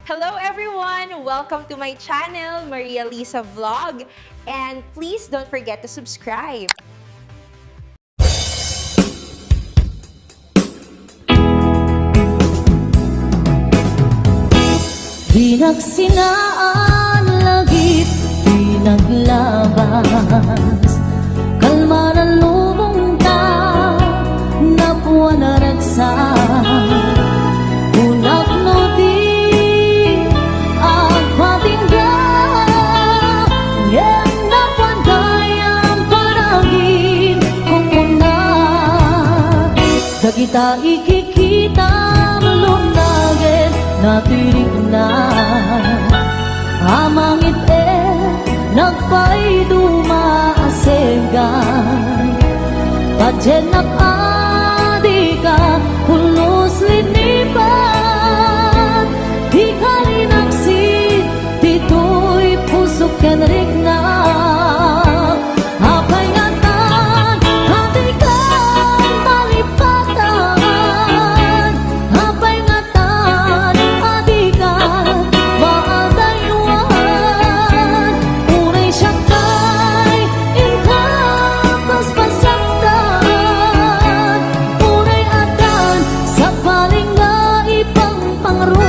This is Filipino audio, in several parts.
Hello everyone! Welcome to my channel, Maria Lisa Vlog. And please don't forget to subscribe. Di nagsinaan, lagip, di naglabas. Kalma na lumong ta, napuwa na ragsak. Unak no di, ang patinggan. Yan na pandayang panagin kung una. Dagita ikikita, malunagin, natirik na. Amangit nagpay dumaasegan. Pajenak adi ka, pulos linipan. Di ka linaksit, dito'y pusok kenrik na. Apay ngatan, hati ka malipatan. Apay ngatan, adi ka maadayuan. Unay siyakay, inka paspasaktan. Unay atan, sa paling nga ipang pangruna.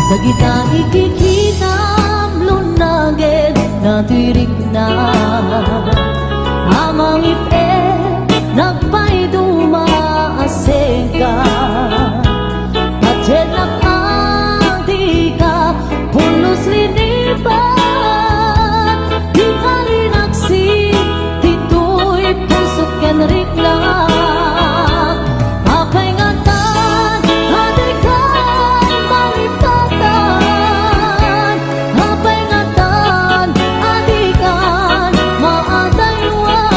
Dagita ikikita, lunagin, natirik na. Amang ipe, nagpay dumaaseka. Pajenak adi ka, pulos linipan. Di ka linaksit, dito'y pusok kenrik na. Apay ngatan, adi ka malipatan. Apay ngatan, adi ka maadayuan.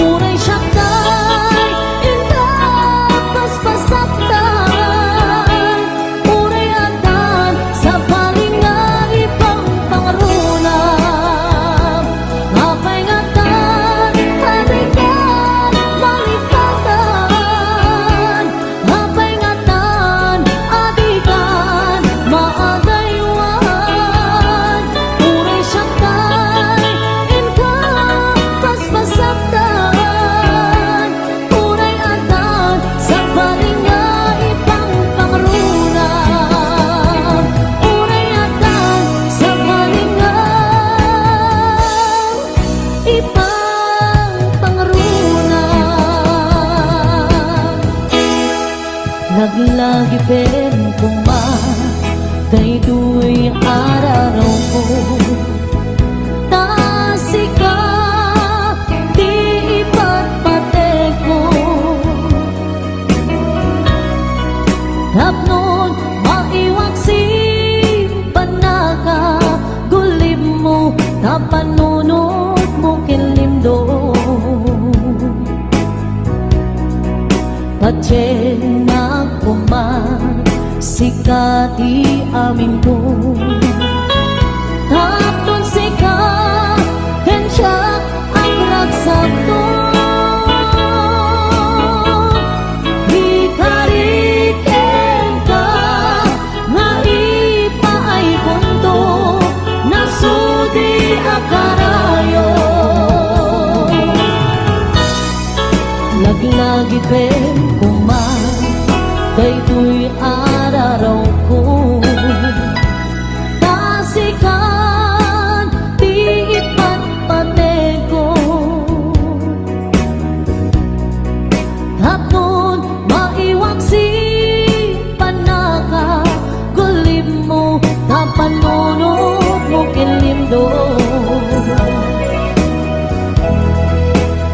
Unay siyakay, inka paspasaktan. Unay atan, sa paling nga ipang pangrunam. Apay ngatan, adi ka malipatan. Apay ngatan, adi ka maadayuan. Unay siyakay, inka paspasaktan. Unay atan, sa paling nga ipang pangrunam. Unay atan, sa paling nga ipang pangrunam. Naglagi pen kuma, daytoy araraw ko. Tasika, di ipatpate ko. Tapnon, maiwag si panaka. Gulim mo, tapanunod mo kilimdo. Pachen na kuman, sikati amin ko. Tapon sika, kensya ang ragsak ko. Ikariken ka, nga ipaay punto, nasudi akarayo. Laglagi pen kuman, daytoy araraw ko. Tasikan, di ipatpate ko. Tapnon, maiwag si panaka. Gulim mo, tapanunod mo kilimdo.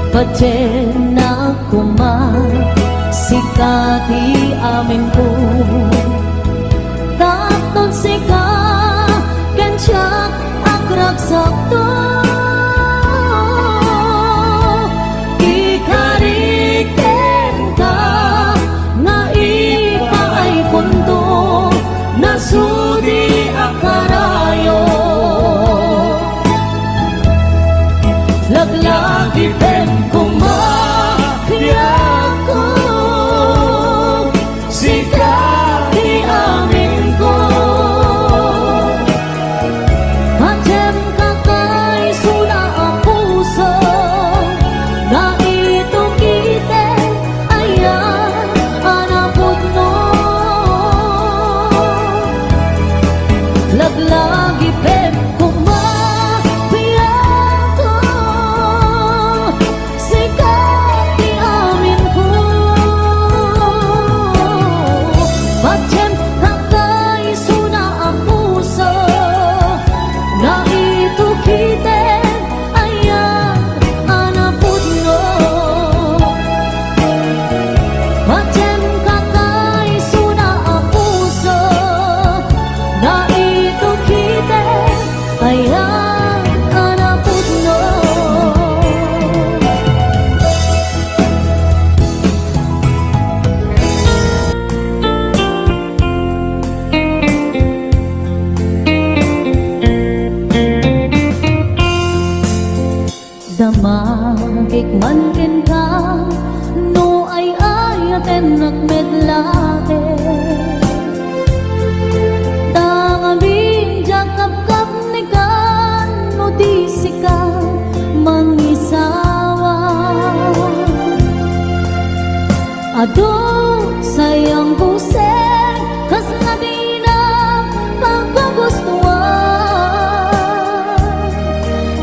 Pachen na kuman, sikati amin ko. Tapnon sika, kensya akra nagsakto ikariken ka nga ipa ay kundo nasudi akarayo laglagi pen kumakiyak ko sikat di amin ko macem kakay suna ang puso na ito kite ayan anapot no laglagi pen kumakiyak ko sikat di amin ko macem kakay suna ang puso na ito kite ayan anapot no macem kakay suna ang puso na ito kite ayan anapot no damagik man ken ka no ay ayaten nagmedlate tangaming jakap-kap ni kan no di sika mangisawa ado sayang kuseng kas nga di na pagkagustuhan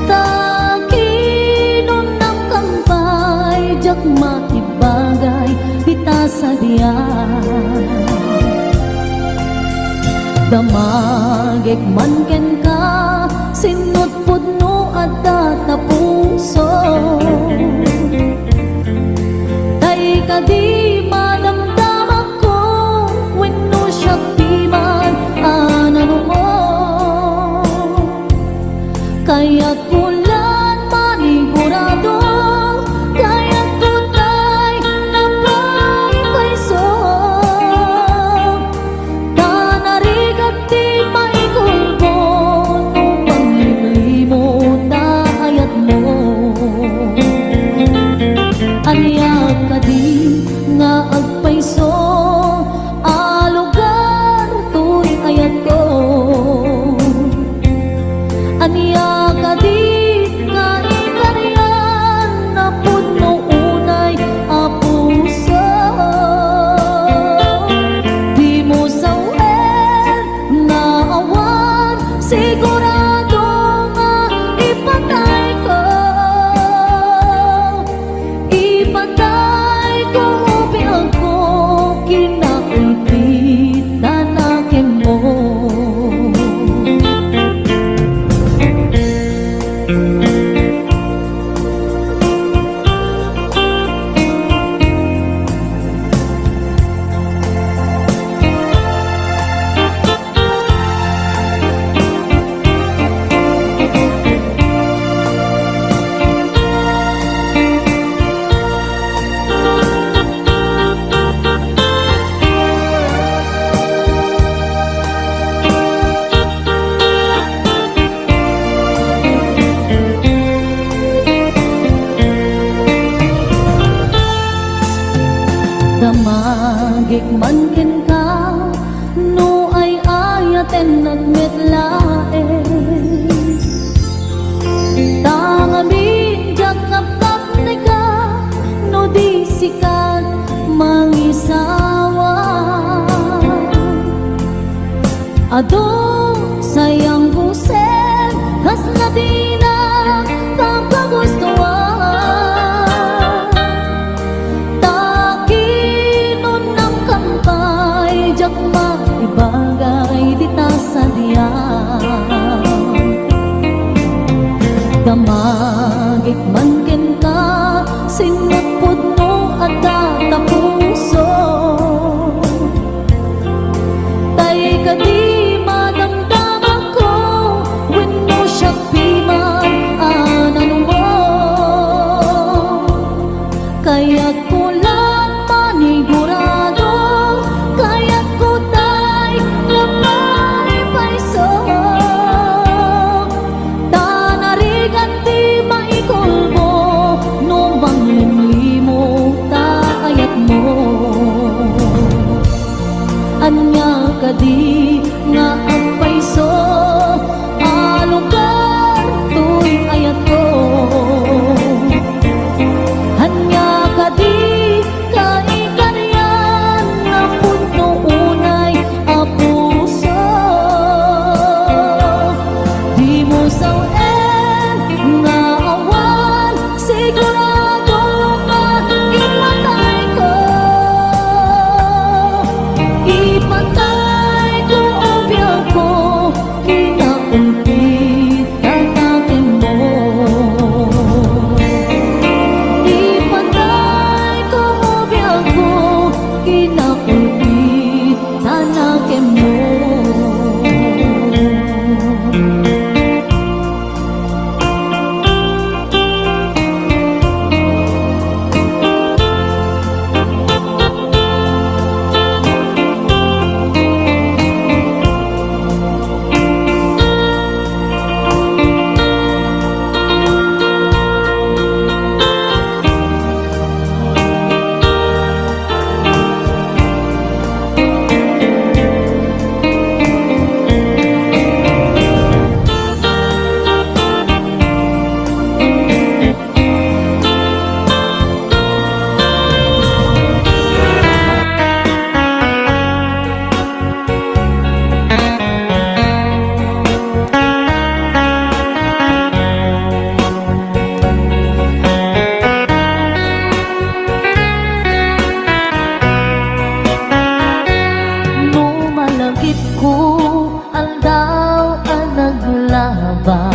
takinon ng kampay jak makibagay kita sa diyan damagik man ken ka sinutput no at tatapuso tay ka di madamdaman ko wenno siya piman anano mo kaya't kulan manigurado kaya't tutay na pagpaiso tanarigat di maigulbo no panglimlimot na ayat mo aniyak ka di nga agpaiso alugar to'y ayat ko aniyak ka di nga ikaryan na puno unay apuso di mo sawen na awan sigurado nga ipatay ko upang ko kinakipit na nakin mo damagik man ken ka no ay ayaten nagmetlae tangaming jakap-kap ni ka no di sikat mangisawa ado sayang kuseng kas na di na pagkagustuhan takinon ng kampay jak maibagay di ta sa diyan damagik man ken ka sinutput no at tatapuso tay ka di madamdaman ko wenno siya nga awan sigurado nga ipatay ko. Ipatay ko o biyak ko, kinakulit tatakin mo. Ipatay ko o biyak ko, kinakulit tatakin mo. Numalagip ko ang daw ang naglabas.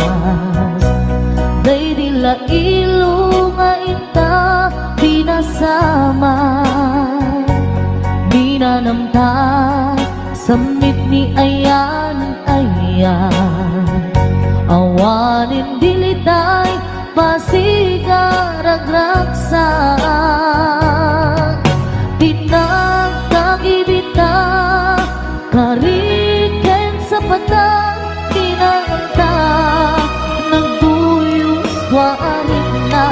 Day dila ilo nga ita pinasama. Binanamta samit ni ayan ayan. Awanin dilitay pasigaragragsak. Pinagkakibita kariken sa patang kinanganta. Nagduyos warin na.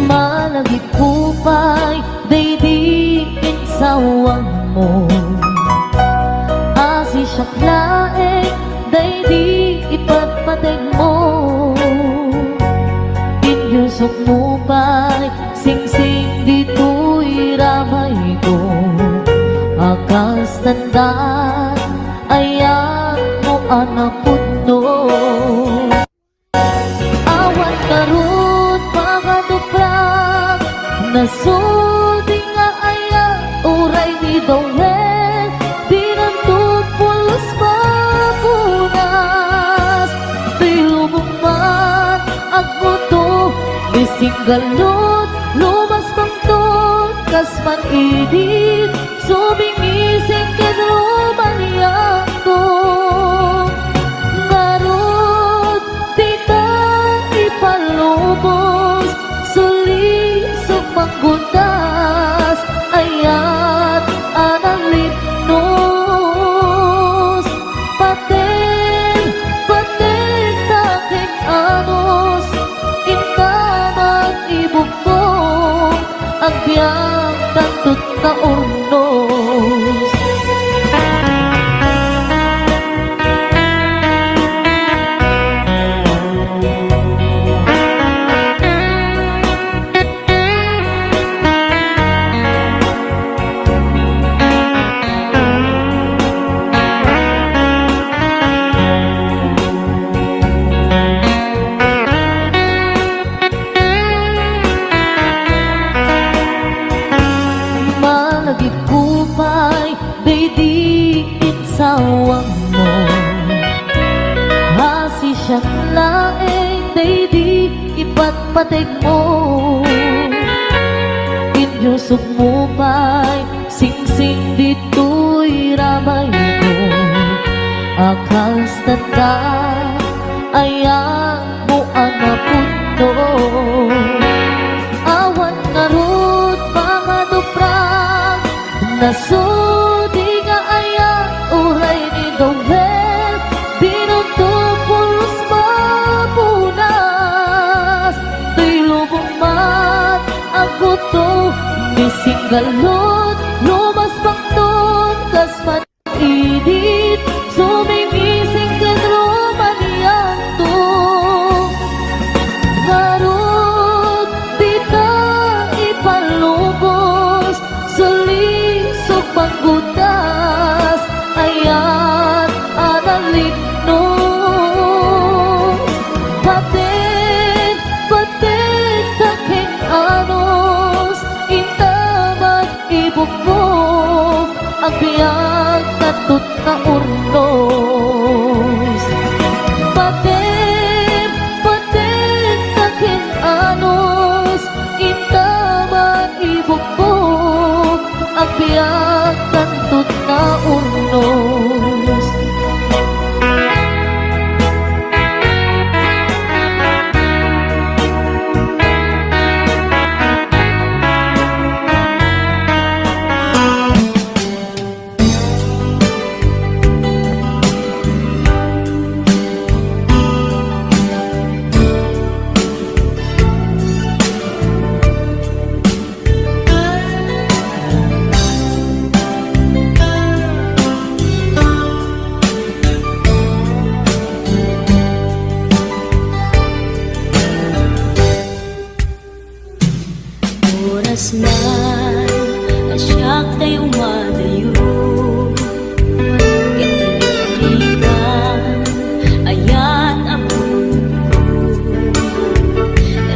Malagip kupay, day di insawang mo. Asi siyak laeng, day di ipatpateg mo. Inyusok mo pa'y sing-sing dito'y ramay ko. Akas tandaan, ayan mo anak puno. Awan karun pakaduprak, nasulti nga aya uray ni Dawel. Pinantut pulos mapunas, tilubong man agmuto. Bising galot, lumas pangtot, kasman idit, subingising kinumaniyak to. Ngarot, titang ipalubos, suli sumanggundas, ayat anang lipnos. Paten, paten taking anos, intamang ibugtong, agbyang tantut na urnos. Malagip kupay, day di insawang mo. Hasi siyang laeng, day di ipatpateg mo. Inyusok mo pa'y sing-sing dito'y ramay ko. Akas tanda, ayan mo ang napuno. Awan nga rod mga duprak, nasudi nga aya uray ni Dawel. Binuto pulos mapunas, tuy lubong man galot, lumas bakton, kas matidit, sumimising kan romanianto. Ngarot, dita ipalubos, sulisog panggutas, ayat analignos. Batin, batin, taking anos, intaman ibukbog, ang biyag natut na urnos. Batin, batin, taking anos, intaman ibukbog, ang biyag natut na urnos. Oras na asyak tayo umadayo, kitalikan ayan ako.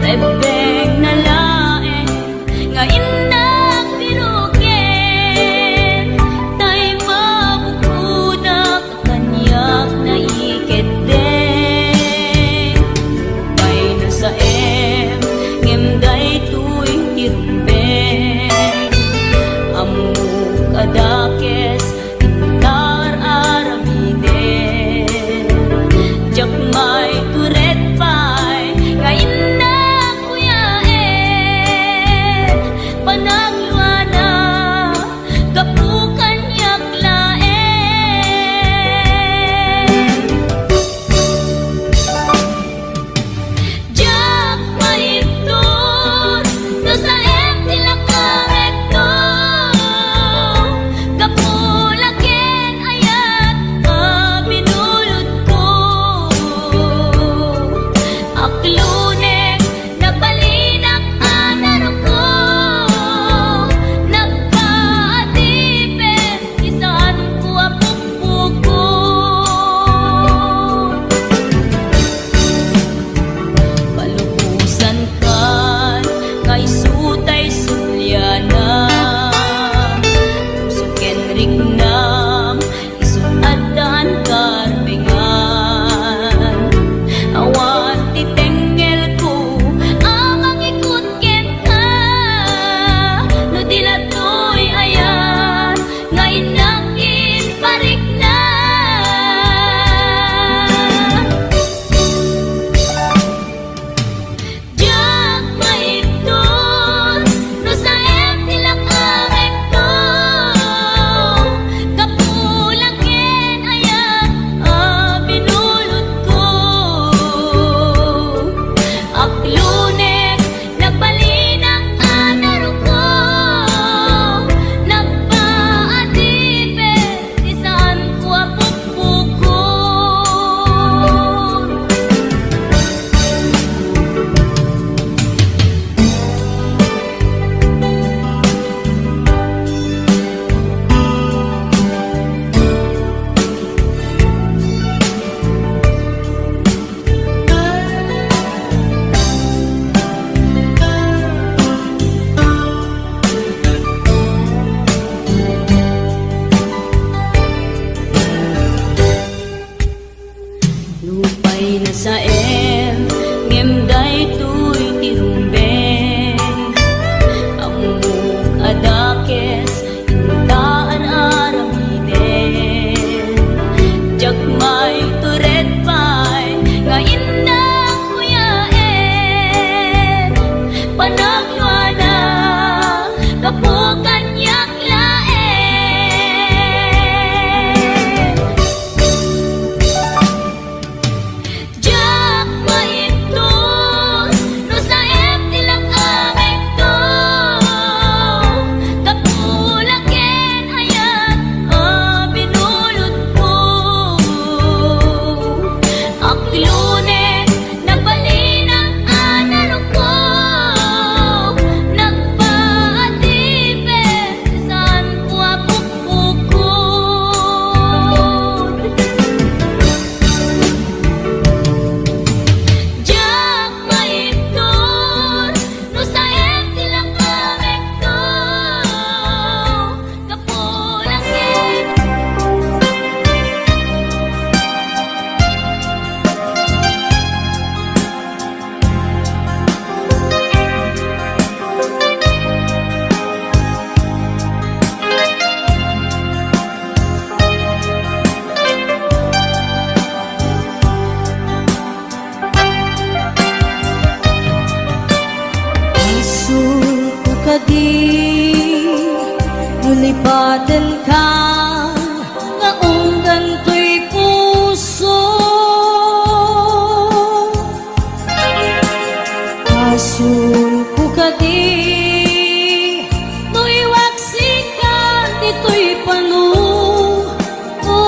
Rebeng na laeng ngayon nagbirukin, tay mabukudak kanyak na iketeng. May nasa ngimday tuwing tirumbeng, amok adakes intar aramiden. Jak may turet pay ngayon na kuyaen, panagluana kapukan yak laen. Jak maipton no sa tila karekto, kapulaken ayat binulot ko. Aklunek nagbalinak anaro ko, nagkaatipin isaan ko apukpuko. Palubusan kan kay sutay sulyana, usuken rignam isuatan karbengan. Awan titengel ko amang ikut ken ka, no dilatoy ayan ngayon nakin parik na. Jak maipton no sa tila karekto, kapulaken ayan binulot ko. Aklunek nagbalinak anaro ko, nagpaatipin isaan ko apukpukon. Lupay na sa ngimday tuy tirumbeng, amok adakes intaan aramiden. Jak may turet pay ngayon na kuyaen, panagluana kapukan yak laen. Jak maipton no sa tila karekto, Asul ko ka di Nulipatan ka Ngaong ganto'y puso Asul ko ka di Nuiwaksikan dito'y panunod ko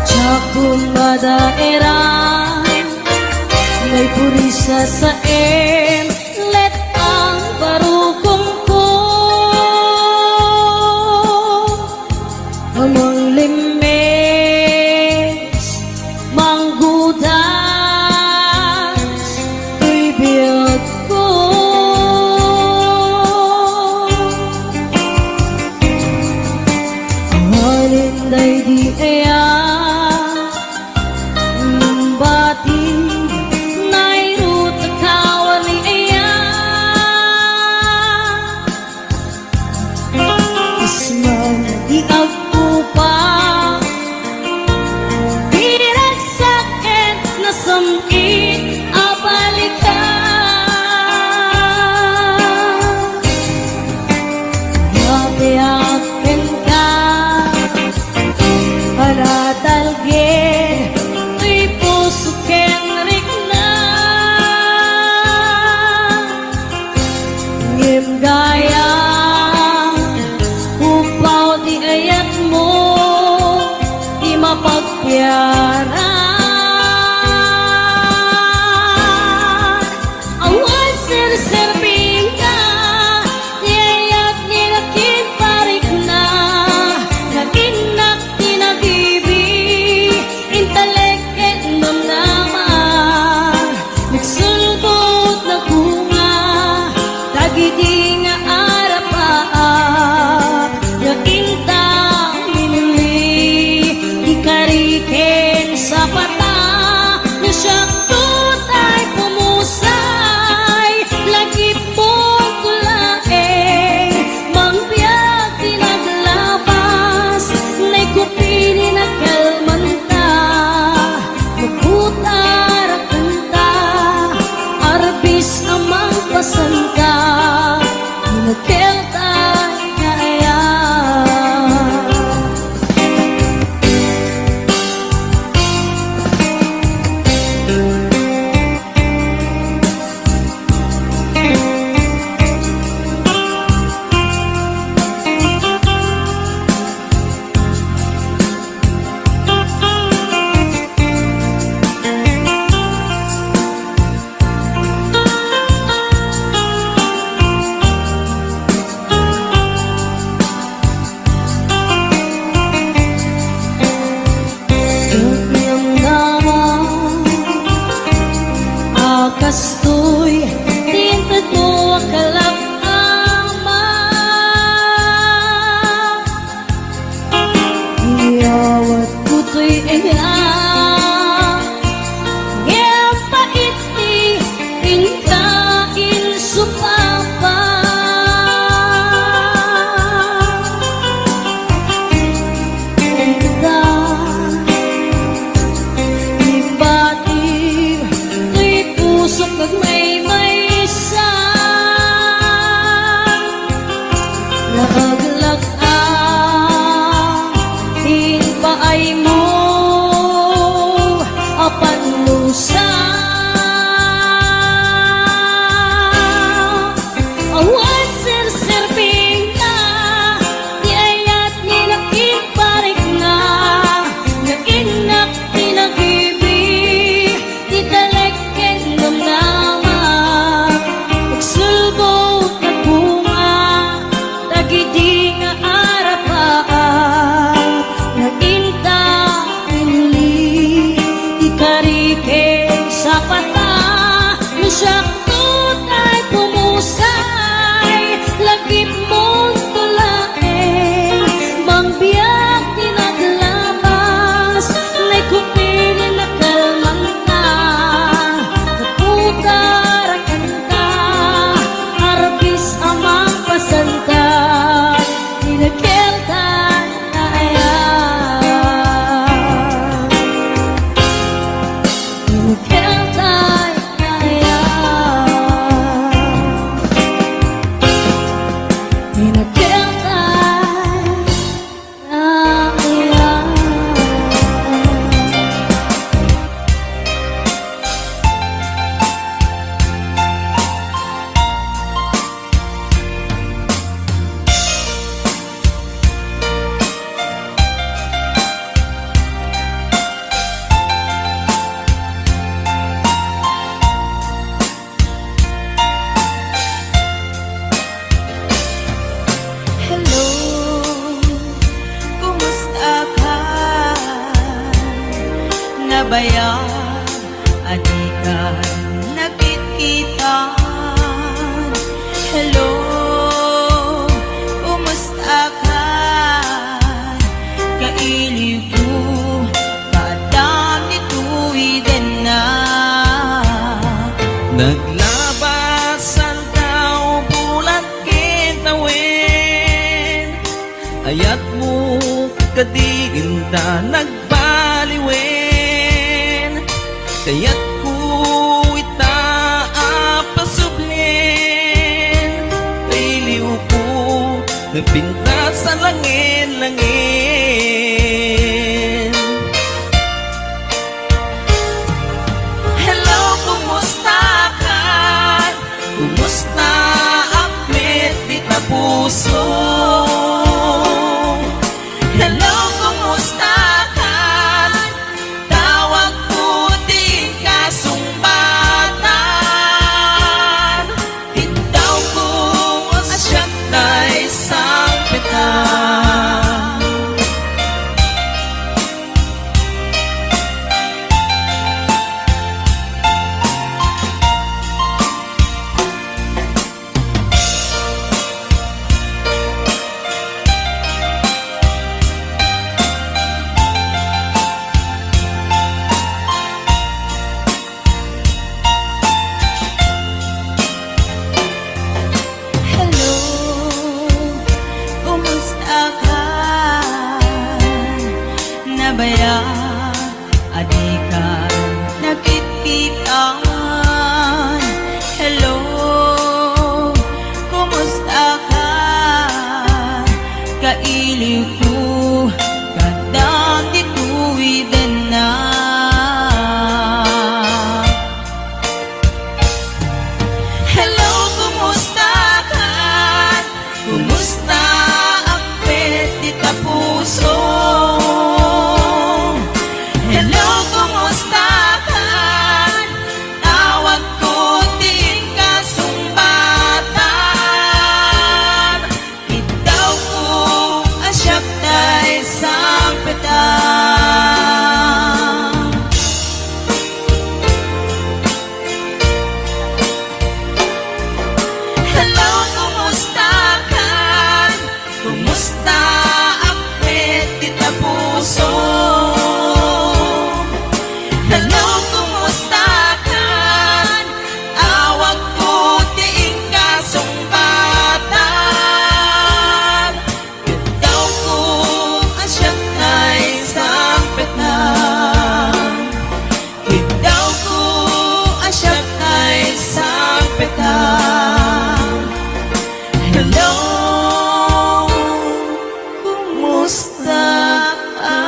Tsakong madaerang may purisa sa let ang barukong ko Amang limes, manggudas, tuy biyag ko Halinday di aya gaya upaw di ayat mo di mapagpiaran awan sir-sirbing ka di ayat nilakit parik na naginak tinagibi inteleket namnaman nagsulbot na bunga tagidi Sangka Nakelta kaya kastoy tintad mo akalap ama iyawat kuto'y ina ngepait-i inkain supapa pag may sa naaglag ang paay mo apan lusa awan sir-sirbing ka di ayat nilakit parik na naginak tinagibi di taleket namnaman nagsulbot na bunga tagidi nga arapaan naginta pinili ikarike sa pata nasakto tay pumusay lagip mong tulae mangbiyak tinaglamas na'y kupilin na kalmanta naputarakan ka arbis amang pasanta inakeltan na ayan inakeltan adikan nagkitkitan. Hello, kumusta ka? Kailiw ko, kadam nito'y din na. Naglabasan daw bulat kitawin, ayat mo kadiinda nagbaliwin, kaya't ko itaapasublin, kailiw ko nagpinta sa langin-langin. Hello, kumusta ka? Kumusta ang medit na puso? Hello, kumusta ka? Tawag ko din kasumbatan. Bitaw ko ang asyat na isang petan. Hello, kumusta ka? Nabaya, adikan, nagkitkitan. Hello, kumusta ka? Kailiw ko, kadam di ko'y din na. Hello, kumusta ka? Kumusta ang petit na puso? Hello, kumusta ka? Tawag ko din kasumbatan. Bitaw ko ang siyap na isang petan. Hello, kumusta ka? Kumusta ang petit na puso? Hello, kumusta ka? Awag ko diing kasumbatan. Bitaw ko ang siyat na isang petan. Bitaw ko ang siyat na isang petan. Hello, kumusta ka?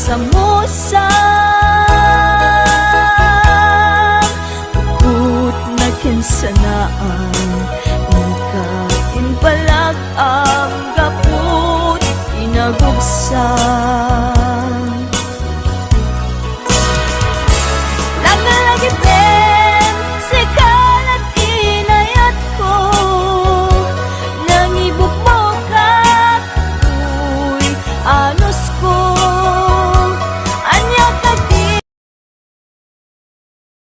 samusa